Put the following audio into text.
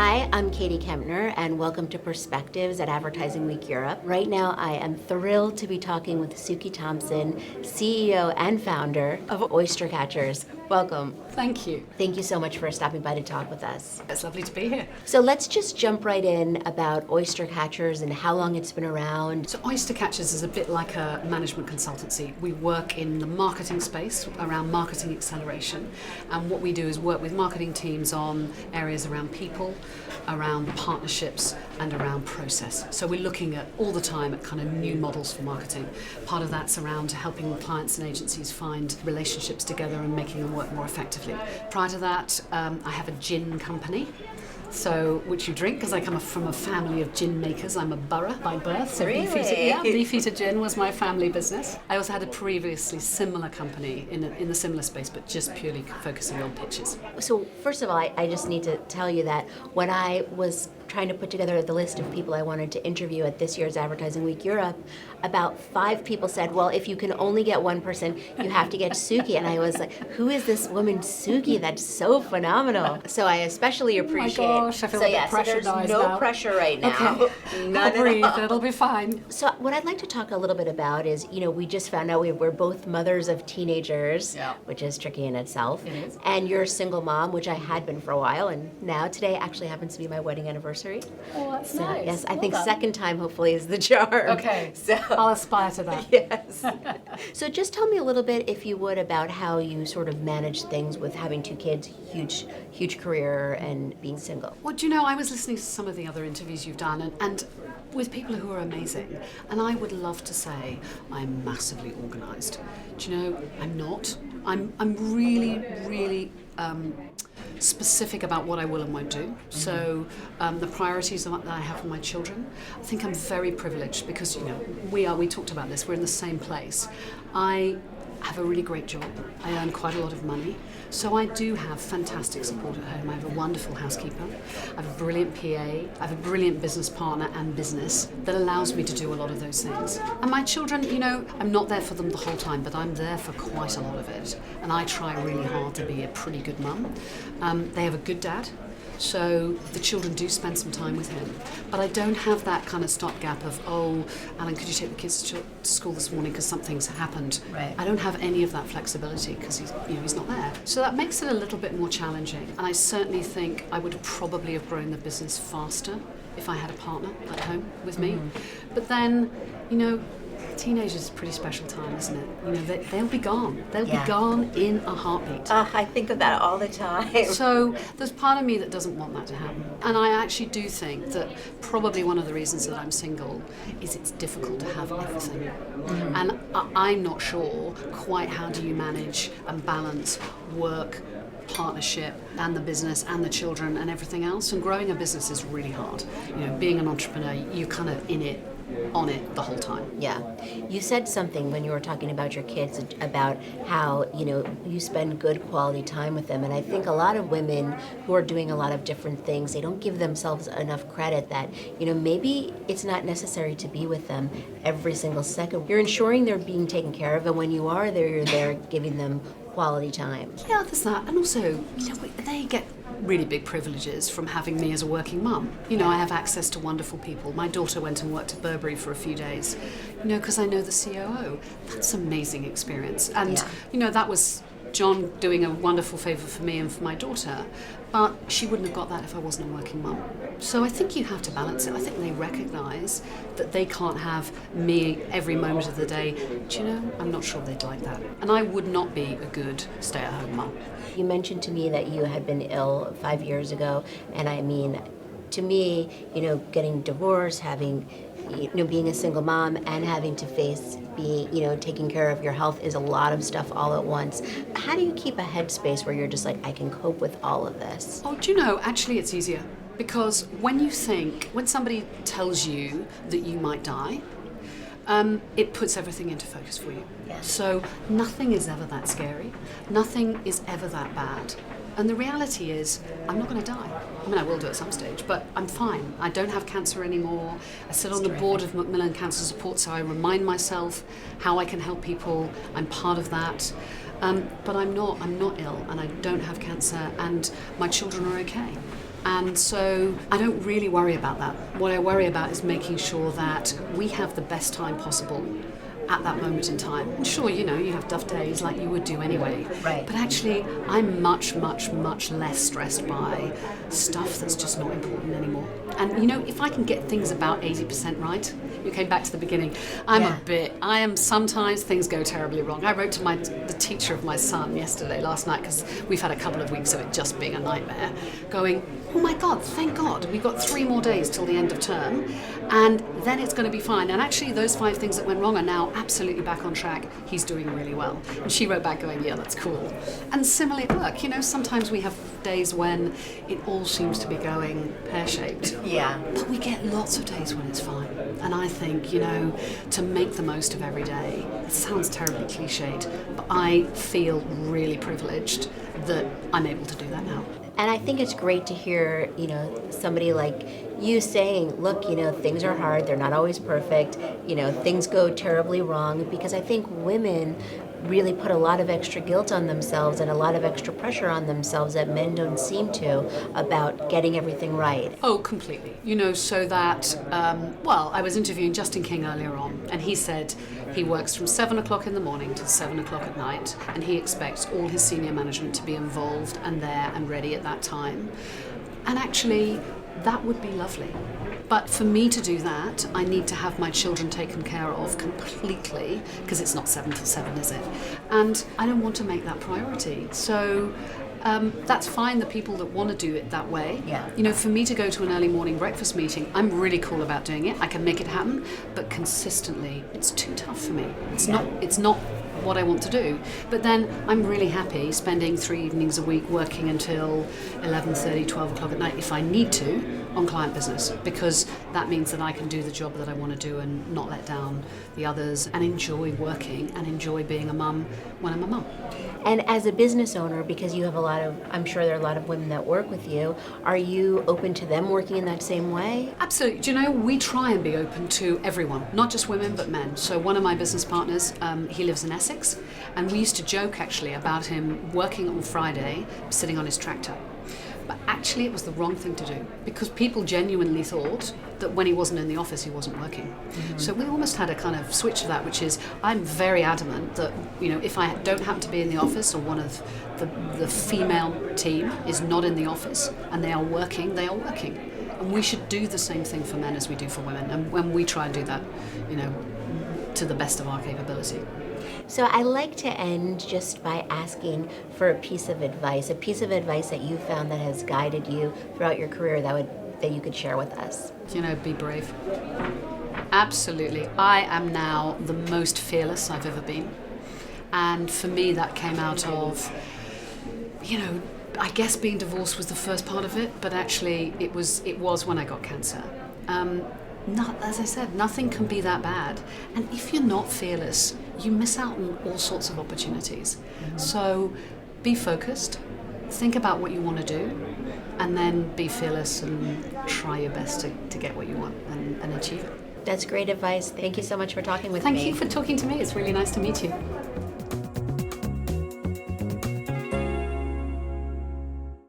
Hi, I'm Katie Kempner, and welcome to Perspectives at Advertising Week Europe. Right now, I am thrilled to be talking with Suki Thompson, CEO and founder of Oyster Catchers. Welcome. Thank you. Thank you so much for stopping by to talk with us. It's lovely to be here. So let's just jump right in about Oyster Catchers and how long it's been around. So Oyster Catchers is a bit like a management consultancy. We work in the marketing space around marketing acceleration, and what we do is work with marketing teams on areas around people, around partnerships, and around process. So we're looking at all the time at kind of new models for marketing. Part of that's around helping clients and agencies find relationships together and making them work more effectively. Prior to that, I have a gin company, which you drink, because I come from a family of gin makers. I'm a borough by birth, so Beefeater Gin was my family business. I also had a previously similar company in the similar space, but just purely focusing on pitches. So first of all, I just need to tell you that when I was trying to put together the list of people I wanted to interview at this year's Advertising Week Europe, about 5 people said, well, if you can only get one person, you have to get Suki. And I was like, who is this woman Suki? That's so phenomenal. So I especially appreciate. Oh my gosh, I feel a bit pressurized so there's no now. pressure right now. Okay. None I'll breathe, at all. it'll be fine. So what I'd like to talk a little bit about is, we just found out we're both mothers of teenagers, Yeah. which is tricky in itself. It is. And you're a single mom, which I had been for a while, and now today actually happens to be my wedding anniversary. Oh, that's So, nice. yes, I Well think done. second time hopefully is the charm. Okay, So I'll aspire to that. yes. So just tell me a little bit, if you would, about how you sort of manage things with having 2 kids, huge career, and being single. Well, I was listening to some of the other interviews you've done, and with people who are amazing, and I would love to say I'm massively organised. I'm not. I'm really specific about what I will and won't do. So the priorities that I have for my children, I think I'm very privileged because, we talked about this, we're in the same place. I have a really great job. I earn quite a lot of money. So I do have fantastic support at home. I have a wonderful housekeeper. I have a brilliant PA. I have a brilliant business partner and business that allows me to do a lot of those things. And my children, I'm not there for them the whole time, but I'm there for quite a lot of it. And I try really hard to be a pretty good mum. They have a good dad. So the children do spend some time with him. But I don't have that kind of stopgap of, oh, Alan, could you take the kids to school this morning because something's happened? Right. I don't have any of that flexibility because he's not there. So that makes it a little bit more challenging. And I certainly think I would probably have grown the business faster if I had a partner at home with me. Mm-hmm. But then, teenagers is a pretty special time, isn't it? They'll be gone. They'll be gone in a heartbeat. I think of that all the time. So there's part of me that doesn't want that to happen. And I actually do think that probably one of the reasons that I'm single is it's difficult to have everything. Mm-hmm. And I'm not sure quite how do you manage and balance work, partnership, and the business and the children and everything else. And growing a business is really hard. Being an entrepreneur, you're kind of on it the whole time. Yeah. You said something when you were talking about your kids about how, you spend good quality time with them. And I think a lot of women who are doing a lot of different things, they don't give themselves enough credit that, maybe it's not necessary to be with them every single second. You're ensuring they're being taken care of, and when you are there, you're there giving them quality time. Yeah, there's that. And also, they get really big privileges from having me as a working mum. I have access to wonderful people. My daughter went and worked at Burberry for a few days, because I know the COO. That's an amazing experience. And, that was John doing a wonderful favour for me and for my daughter, but she wouldn't have got that if I wasn't a working mum. So I think you have to balance it. I think they recognise that they can't have me every moment of the day. I'm not sure they'd like that. And I would not be a good stay-at-home mum. You mentioned to me that you had been ill 5 years ago, and I mean, to me, getting divorced, having, being a single mom and having to face being, taking care of your health is a lot of stuff all at once. How do you keep a headspace where you're just like, I can cope with all of this? Oh, do you know, actually it's easier. Because when somebody tells you that you might die, it puts everything into focus for you. Yes. So nothing is ever that scary. Nothing is ever that bad. And the reality is, I'm not going to die. I mean, I will do at some stage, but I'm fine. I don't have cancer anymore. I sit on the board of Macmillan Cancer Support, so I remind myself how I can help people. I'm part of that. But I'm not ill, and I don't have cancer, and my children are okay. And so I don't really worry about that. What I worry about is making sure that we have the best time possible at that moment in time. And sure, you know, you have tough days like you would do anyway. Right. But actually, I'm much, much, much less stressed by stuff that's just not important anymore. And, you know, if I can get things about 80% right, you came back to the beginning, I am sometimes things go terribly wrong. I wrote to the teacher of my son last night, because we've had a couple of weeks of it just being a nightmare, going, oh my God, thank God, we've got 3 more days till the end of term, and then it's going to be fine. And actually those 5 things that went wrong are now absolutely back on track. He's doing really well. And she wrote back going, yeah, that's cool. And similarly at work, you know, sometimes we have days when it all seems to be going pear-shaped. Yeah. But we get lots of days when it's fine. And I think, you know, to make the most of every day, it sounds terribly cliched, but I feel really privileged that I'm able to do that now. And I think it's great to hear, you know, somebody like you saying, look, you know, things are hard, they're not always perfect, you know, things go terribly wrong, because I think women really put a lot of extra guilt on themselves and a lot of extra pressure on themselves that men don't seem to, about getting everything right. Oh, completely. You know, so that, I was interviewing Justin King earlier on, and he said he works from 7 o'clock in the morning till 7 o'clock at night, and he expects all his senior management to be involved and there and ready at that time. And actually, that would be lovely. But for me to do that, I need to have my children taken care of completely, because it's not 7 till 7, is it? And I don't want to make that priority. So that's fine, the people that want to do it that way. Yeah. You know, for me to go to an early morning breakfast meeting, I'm really cool about doing it. I can make it happen, but consistently, it's too tough for me. It's not what I want to do. But then I'm really happy spending 3 evenings a week working until 11:30, 12 o'clock at night if I need to on client business, because that means that I can do the job that I want to do and not let down the others, and enjoy working and enjoy being a mum when I'm a mum. And as a business owner, because you have I'm sure there are a lot of women that work with you, are you open to them working in that same way? Absolutely. Do you know, we try and be open to everyone, not just women, but men. So one of my business partners, he lives in Essex, and we used to joke actually about him working on Friday, sitting on his tractor. But actually it was the wrong thing to do, because people genuinely thought that when he wasn't in the office, he wasn't working. Mm-hmm. So we almost had a kind of switch of that, which is I'm very adamant that, you know, if I don't happen to be in the office, or one of the female team is not in the office and they are working, they are working. And we should do the same thing for men as we do for women. And when we try and do that, you know, to the best of our capability. So I like to end just by asking for a piece of advice that you found that has guided you throughout your career that you could share with us. You know, be brave. Absolutely. I am now the most fearless I've ever been. And for me, that came out of, you know, I guess being divorced was the first part of it, but actually it was when I got cancer. As I said, nothing can be that bad. And if you're not fearless, you miss out on all sorts of opportunities. Mm-hmm. So be focused, think about what you want to do, and then be fearless and try your best to get what you want and achieve it. That's great advice. Thank you so much for talking with me. Thank you for talking to me. It's really nice to meet you.